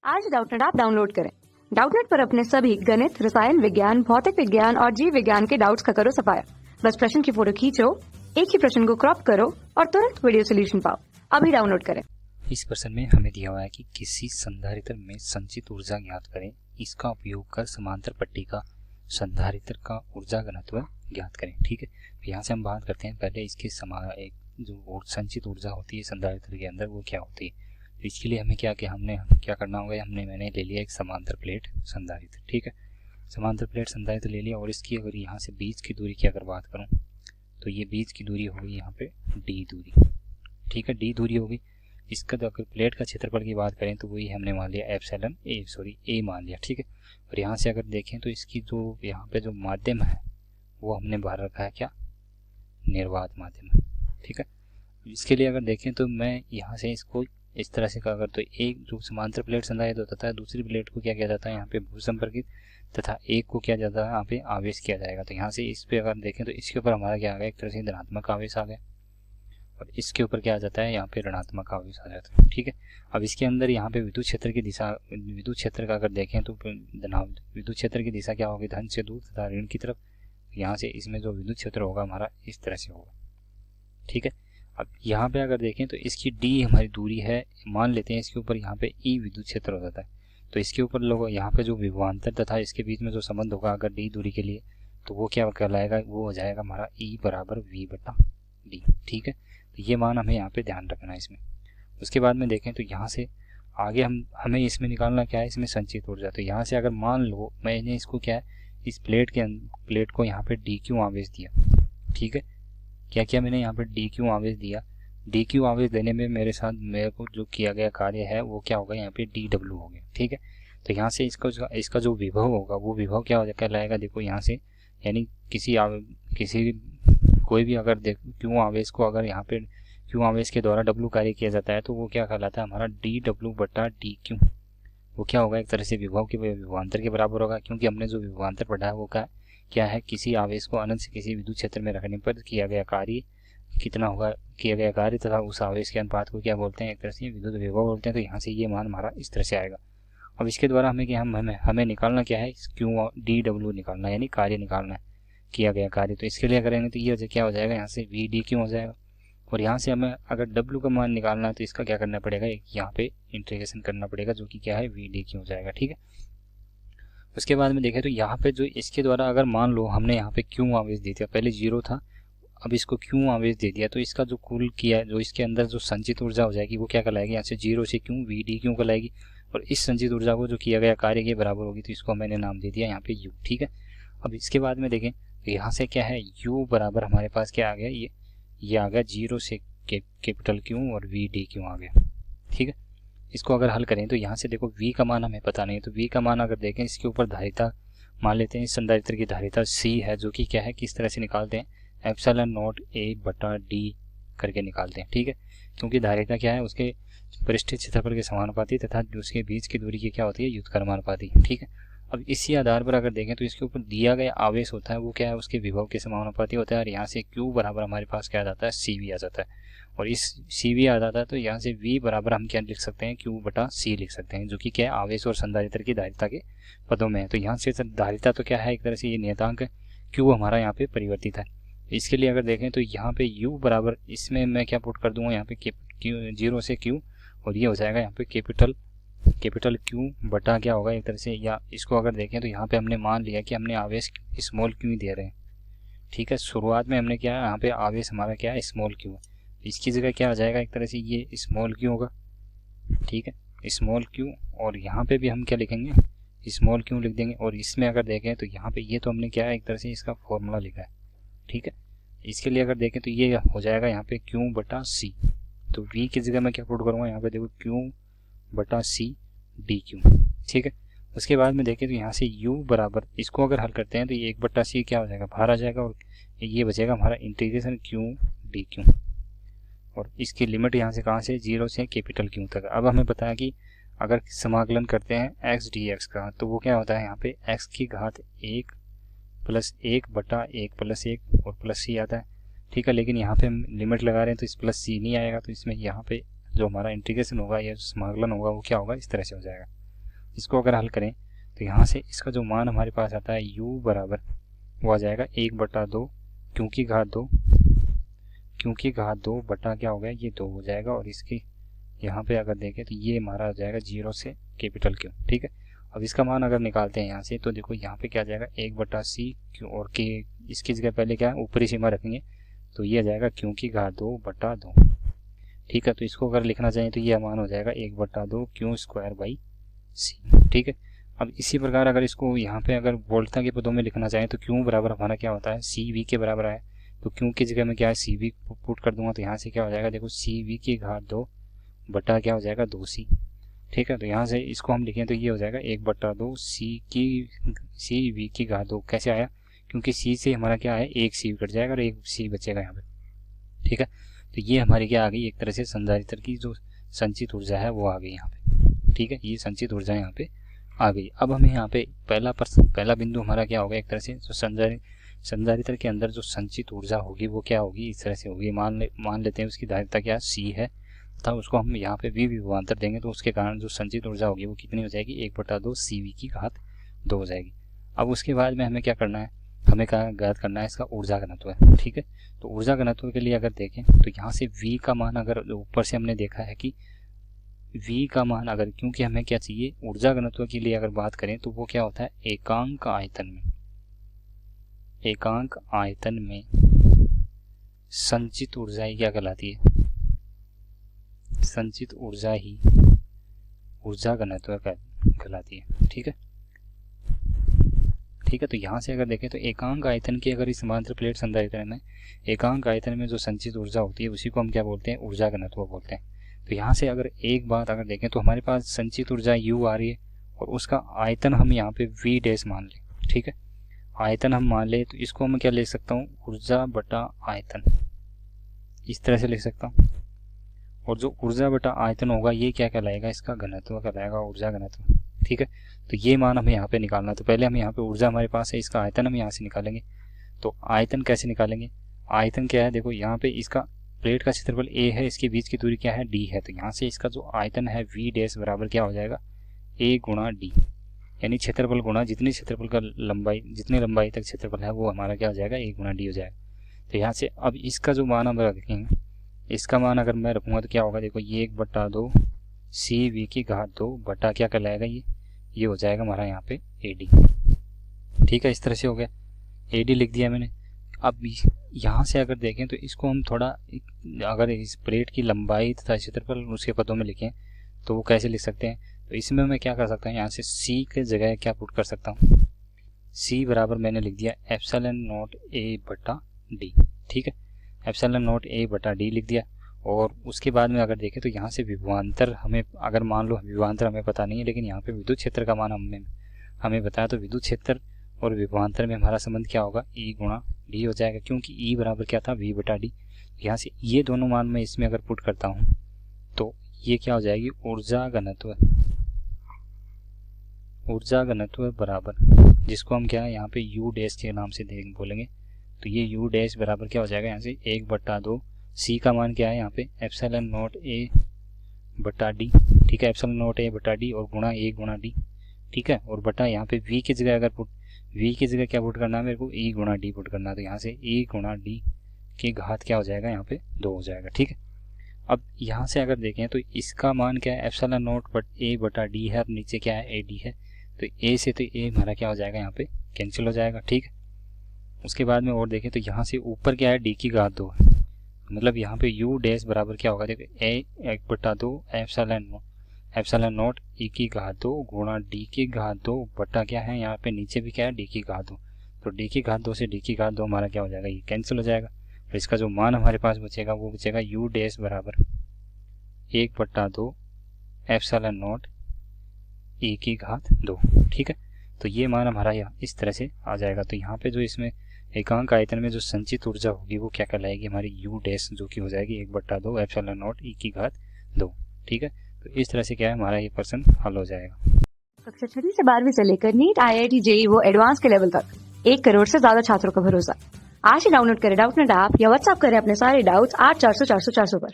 आज Doubtnut app download करें। Doubtnut पर अपने सभी गणित, रसायन विज्ञान, भौतिक विज्ञान और जीव विज्ञान के डाउट्स का करो सफाया। बस प्रश्न की फोटो खींचो, एक ही प्रश्न को क्रॉप करो और तुरंत वीडियो सोल्यूशन पाओ। अभी डाउनलोड करें। इस प्रश्न में हमें दिया हुआ है कि किसी संधारित्र में संचित ऊर्जा ज्ञात करें। इसका उपयोग कर समांतर पट्टी का संधारित्र का ऊर्जा घनत्व ज्ञात करें। ठीक है, तो यहाँ से हम बात करते हैं पहले इसके एक जो संचित ऊर्जा होती है संधारित्र के अंदर वो क्या होती है। तो इसके लिए हमें क्या करना होगा, मैंने ले लिया एक समांतर प्लेट संधारित्र। ठीक है, समांतर प्लेट संधारित्र ले लिया और इसकी अगर यहाँ से बीच की दूरी की अगर बात करूँ तो ये बीच की दूरी होगी यहाँ पे डी दूरी। ठीक है, डी दूरी होगी। इसका अगर प्लेट का क्षेत्रफल की बात करें तो वही हमने मान लिया ए मान लिया। ठीक है, और यहाँ से अगर देखें तो इसकी जो यहाँ पे जो माध्यम है वो हमने बाहर रखा है क्या, निर्वात माध्यम। ठीक है, इसके लिए अगर देखें तो मैं यहाँ से इसको इस तरह से अगर तो एक जो समांतर प्लेट संधारित्र होता है दूसरी प्लेट को क्या किया जाता है यहाँ पे भू संपर्कित तथा एक को क्या जाता है यहाँ पे आवेश किया जाएगा। तो यहाँ से इस पे अगर देखें तो इसके ऊपर हमारा क्या आ गया, एक तरह से धनात्मक आवेश आ गया और इसके ऊपर क्या आ जाता है यहाँ पे ऋणात्मक आवेश आ जाता है। ठीक है, अब इसके अंदर यहाँ पे विद्युत क्षेत्र की दिशा, विद्युत क्षेत्र का अगर देखें तो विद्युत क्षेत्र की दिशा क्या होगी, धन से दूर तथा ऋण की तरफ। यहाँ से इसमें जो विद्युत क्षेत्र होगा हमारा इस तरह से होगा। ठीक है, अब यहाँ पे अगर देखें तो इसकी डी हमारी दूरी है, मान लेते हैं इसके ऊपर यहाँ पे ई विद्युत क्षेत्र हो जाता है। तो इसके ऊपर लोग यहाँ पे जो विभवांतर तथा इसके बीच में जो संबंध होगा अगर डी दूरी के लिए तो वो क्या कहलाएगा, वो हो जाएगा हमारा ई बराबर वी बटा डी। ठीक है, तो ये मान हमें यहाँ पे ध्यान रखना है इसमें। उसके बाद में देखें तो यहाँ से आगे हमें इसमें निकालना क्या है, इसमें संचित ऊर्जा। तो यहाँ से अगर मान लो मैंने इसको क्या है, इस प्लेट को यहाँ पे डी क्यू आवेश दिया। ठीक है, क्या किया मैंने यहाँ पर डी क्यू आवेश दिया। डी क्यू आवेश देने में मेरे को जो किया गया कार्य है वो क्या होगा, यहाँ पे डी डब्ल्यू हो गया। ठीक है, तो यहाँ से इसका जो विभव होगा वो विभव क्या कहलाएगा, देखो यहाँ से यानी किसी कोई भी अगर देखो क्यू आवेश को अगर यहाँ पे क्यू आवेश के द्वारा डब्ल्यू कार्य किया जाता है तो वो क्या कहलाता है हमारा डी डब्ल्यू बटा डी क्यू। वो क्या होगा, एक तरह से विभव के विभवांतर के बराबर होगा, क्योंकि हमने जो विभवांतर पढ़ा है वो क्या है, किसी आवेश को अनंत से किसी विद्युत क्षेत्र में रखने पर किया गया कार्य कितना होगा, किया गया कार्य तथा उस आवेश के अनुपात को क्या बोलते हैं, एक तरह से विद्युत विभव बोलते हैं। तो यहाँ से ये मान हमारा इस तरह से आएगा। अब इसके द्वारा हमें निकालना क्या है, क्यू डी डब्ल्यू निकालना है, यानी कार्य निकालना है, किया गया कार्य। तो इसके लिए करेंगे तो ये क्या हो जाएगा, यहाँ से वी डी क्यू हो जाएगा। और यहाँ से हमें अगर डब्ल्यू का मान निकालना है तो इसका क्या करना पड़ेगा, यहाँ पे इंटीग्रेशन करना पड़ेगा जो कि क्या है वी डी क्यू हो जाएगा। ठीक है, उसके बाद में देखें तो यहाँ पे जो इसके द्वारा अगर मान लो हमने यहाँ पे क्यू आवेश दे दिया, पहले जीरो था अब इसको क्यू आवेश दे दिया, तो इसका जो कुल किया जो इसके अंदर जो संचित ऊर्जा हो जाएगी वो क्या कहलाएगी, यहाँ से जीरो से क्यू वी डी क्यू कहलाएगी। और इस संचित ऊर्जा को जो किया गया कार्य के बराबर होगी, तो इसको मैंने नाम दे दिया यहाँ पे यू। ठीक है, अब इसके बाद में देखें तो यहाँ से क्या है, यू बराबर हमारे पास क्या आ गया, ये आ गया जीरो से कैपिटल क्यू और वी डी क्यू आ गया। ठीक है, इसको अगर हल करें तो यहाँ से देखो v का मान हमें पता नहीं है, तो v का मान अगर देखें इसके ऊपर धारिता मान लेते हैं, इस संधारित्र की धारिता c है जो कि क्या है, किस तरह से निकालते हैं, एप्सिलॉन नॉट a बटा d करके निकालते हैं। ठीक है, क्योंकि धारिता क्या है, उसके पृष्ठीय क्षेत्रफल के समानुपाती तथा उसके बीच की दूरी की क्या होती है, व्युत्क्रमानुपाती। ठीक है, अब इसी आधार पर अगर देखें तो इसके ऊपर दिया गया आवेश होता है वो क्या है, उसके विभव के समानुपाती होता है। और यहाँ से q बराबर हमारे पास क्या आ जाता है, cv आ जाता है। और इस cv आ जाता है तो यहाँ से v बराबर हम क्या लिख सकते हैं, q बटा c लिख सकते हैं, जो कि क्या है आवेश और संधारित्र की धारिता के पदों में है। तो यहाँ से धारिता तो क्या है, एक तरह से ये नियतांक है, q हमारा यहाँ पे परिवर्तित है। इसके लिए अगर देखें तो यहाँ पे u बराबर इसमें मैं क्या पुट कर दूंगा, यहाँ पे जीरो से q और ये हो जाएगा यहाँ पे कैपिटल Q बटा क्या होगा, एक तरह से, या इसको अगर देखें तो यहाँ पे हमने मान लिया कि हमने आवेश स्मॉल q दे रहे हैं। ठीक है, शुरुआत में हमने क्या है, यहाँ पे आवेश हमारा क्या है, स्मॉल q है, इसकी जगह क्या आ जाएगा, एक तरह से ये स्मॉल q होगा। ठीक है, स्मॉल q, और यहाँ पे भी हम क्या लिखेंगे, स्मॉल q लिख देंगे। और इसमें अगर देखें तो यहाँ पे ये तो हमने क्या है, एक तरह से इसका फॉर्मूला लिखा है। ठीक है, इसके लिए अगर देखें तो ये हो जाएगा यहाँ पे q बटा c। तो v की जगह मैं क्या पुट करूँगा, यहाँ पे देखो q बटा सी डी क्यू। ठीक है, उसके बाद में देखें तो यहाँ से u बराबर, इसको अगर हल करते हैं तो ये एक बट्टा सी क्या हो जाएगा, बाहर आ जाएगा और ये बचेगा हमारा इंटीग्रेशन q डी क्यू। और इसकी लिमिट यहाँ से कहाँ से, जीरो से कैपिटल क्यू तक। अब हमें पता है कि अगर समाकलन करते हैं x डी एक्स का तो वो क्या होता है, यहाँ पे x की घात 1 प्लस 1 बटा 1 प्लस 1 और प्लस c आता है। ठीक है, लेकिन यहाँ पे हम लिमिट लगा रहे हैं तो इस प्लस c नहीं आएगा, तो इसमें यहाँ पे जो हमारा इंटीग्रेशन होगा या समाकलन होगा वो क्या होगा, इस तरह से हो जाएगा। इसको अगर हल करें तो यहाँ से इसका जो मान हमारे पास आता है u बराबर वो आ जाएगा 1/2 क्यों की घात 2, क्यों की घात 2 बटा क्या हो गया ये 2 हो जाएगा, और इसकी यहाँ पे अगर देखें तो ये हमारा आ जाएगा 0 से कैपिटल Q। ठीक है, अब इसका मान अगर निकालते हैं यहाँ से तो देखो यहाँ पे क्या आ जाएगा 1/c क्यों, और के इसकी जगह पहले क्या है ऊपरी सीमा रखेंगे तो ये आ जाएगा क्यों की घात 2/2। ठीक है, तो इसको अगर लिखना चाहें तो ये मान हो जाएगा 1/2 क्यों स्क्वायर बाई c। ठीक है, अब इसी प्रकार अगर इसको यहाँ पे अगर वोल्टता के पदों में लिखना चाहें तो क्यों बराबर हमारा क्या होता है CV के बराबर है, तो क्यों की जगह में क्या है CV पुट कर दूंगा तो यहाँ से क्या हो जाएगा देखो CV की घात 2 बटा क्या हो जाएगा 2c। ठीक है, तो यहाँ से इसको हम लिखें तो ये हो जाएगा 1/2 CV की घात 2। कैसे आया, क्योंकि c से हमारा क्या है एक c कट जाएगा और एक c बचेगा यहाँ पे। ठीक है, तो ये हमारी क्या आ गई एक तरह से संधारित्र की जो संचित ऊर्जा है वो आ गई यहाँ पे। ठीक है, ये संचित ऊर्जा यहाँ पे आ गई। अब हमें यहाँ पे पहला बिंदु हमारा क्या होगा एक तरह से जो संधारित्र के अंदर जो संचित ऊर्जा होगी वो क्या होगी इस तरह से होगी। मान लेते हैं उसकी धारिता क्या c है तथा उसको हम यहाँ पे v विभवांतर देंगे तो उसके कारण जो संचित ऊर्जा होगी वो कितनी हो जाएगी 1/2 CV की घात 2 हो जाएगी। अब उसके बाद में हमें क्या करना है, हमें क्या ज्ञात करना है इसका ऊर्जा घनत्व है। ठीक है, तो ऊर्जा घनत्व के लिए अगर देखें तो यहाँ से v का मान अगर ऊपर से हमने देखा है कि v का मान अगर, क्योंकि हमें क्या चाहिए ऊर्जा घनत्व के लिए अगर बात करें तो वो क्या होता है एकांक आयतन में संचित ऊर्जा ही क्या कहलाती है, संचित ऊर्जा ही ऊर्जा घनत्व कहलाती है। ठीक है, ठीक है, तो यहाँ से अगर देखें तो एकांक आयतन की अगर इस समांतर प्लेट संधारित्र में एकांक आयतन में जो संचित ऊर्जा होती है उसी को हम क्या बोलते हैं ऊर्जा घनत्व बोलते हैं। तो यहाँ से अगर एक बात अगर देखें तो हमारे पास संचित ऊर्जा U आ रही है और उसका आयतन हम यहाँ पे V डैश मान लें। ठीक है, आयतन हम मान ले तो इसको मैं क्या ले सकता हूँ ऊर्जा बटा आयतन, इस तरह से लिख सकता हूँ। और जो ऊर्जा बटा आयतन होगा ये क्या कहलाएगा इसका घनत्व कहलाएगा, ऊर्जा घनत्व। ठीक है, तो ये मान हमें यहाँ पे निकालना, तो पहले हम यहाँ पे ऊर्जा हमारे पास है इसका आयतन हम यहाँ से निकालेंगे। तो आयतन कैसे निकालेंगे, आयतन क्या है देखो यहाँ पे इसका प्लेट का क्षेत्रफल A है, इसके बीच की दूरी क्या है D है, तो यहाँ से इसका जो आयतन है V डैश बराबर क्या हो जाएगा A गुणा D, यानी क्षेत्रफल गुणा जितनी क्षेत्रफल का लंबाई जितनी लंबाई तक क्षेत्रफल है वो हमारा क्या हो जाएगा A गुणा D हो जाएगा। तो यहाँ से अब इसका जो मान हम रखेंगे, इसका मान अगर मैं रखूँगा तो क्या होगा देखो ये 1/2 CV की घात 2 बटा क्या कहलाएगा ये हो जाएगा हमारा यहाँ पे AD। ठीक है, इस तरह से हो गया, AD लिख दिया मैंने। अब यहाँ से अगर देखें तो इसको हम थोड़ा अगर इस प्लेट की लंबाई तथा क्षेत्रफल उसके पदों में लिखें तो वो कैसे लिख सकते हैं, तो इसमें मैं क्या कर सकता हूँ यहाँ से C के जगह क्या पुट कर सकता हूँ, C बराबर मैंने लिख दिया ε0 A बटा D। ठीक है, ε0 A बटा D लिख दिया। और उसके बाद में अगर देखें तो यहाँ से विभवांतर हमें अगर मान लो विभवांतर हमें पता नहीं है लेकिन यहाँ पे विद्युत क्षेत्र का मान हमें बताया, तो विद्युत क्षेत्र और विभवांतर में हमारा संबंध क्या होगा E गुणा D हो जाएगा, क्योंकि E बराबर क्या था V बटा D। यहाँ से ये दोनों मान मैं इसमें अगर पुट करता हूँ तो ये क्या हो जाएगी ऊर्जा घनत्व बराबर, जिसको हम क्या है यहाँ पे U डैश के नाम से बोलेंगे, तो ये U डैश बराबर क्या हो जाएगा यहाँ से 1/2 C का मान क्या है यहाँ पे ε0 A बटा D। ठीक है, ε0 A बटा D और गुणा A गुणा D। ठीक है, और बटा यहाँ पे V की जगह अगर V की जगह क्या पुट करना है मेरे को E गुणा D पुट करना है, तो यहाँ से E गुणा D की घात क्या हो जाएगा यहाँ पे 2 हो जाएगा। ठीक है, अब यहाँ से अगर देखें तो इसका मान क्या है ε0 A बटा D है और नीचे क्या है AD है, तो A से तो A हमारा क्या हो जाएगा यहाँ पे कैंसिल हो जाएगा। ठीक है, उसके बाद में और देखें तो यहाँ से ऊपर क्या है D की घात 2 है, मतलब यहाँ पे U डैश बराबर क्या होगा देखो A 1/2 ε0 E की घात 2 गुणा D की घात 2 बटा क्या है यहाँ पे नीचे भी क्या है D की घात 2, तो D की घात 2 से D की घात 2 हमारा क्या हो जाएगा ये कैंसिल हो जाएगा। और इसका जो मान हमारे पास बचेगा वो बचेगा U डैश बराबर 1/2 ε0 E की घात 2। ठीक है, तो ये मान हमारा यहाँ इस तरह से आ जाएगा। तो यहाँ पे जो इसमें एकांक आयतन में जो संचित ऊर्जा होगी वो क्या कहलाएगी हमारी U डैश, जो कि हो जाएगी 1/2 ε0 E की घात 2। ठीक है, तो इस तरह से क्या है हमारा ये प्रश्न हल हो जाएगा। कक्षा 6 से 12वीं से लेकर नीट IIT JEE वो एडवांस के लेवल तक 1 करोड़ से ज्यादा छात्रों का भरोसा। आज ही डाउनलोड करें डाउटनेट ऐप या व्हाट्सएप करें अपने सारे डाउट्स 8400 400 400 पर।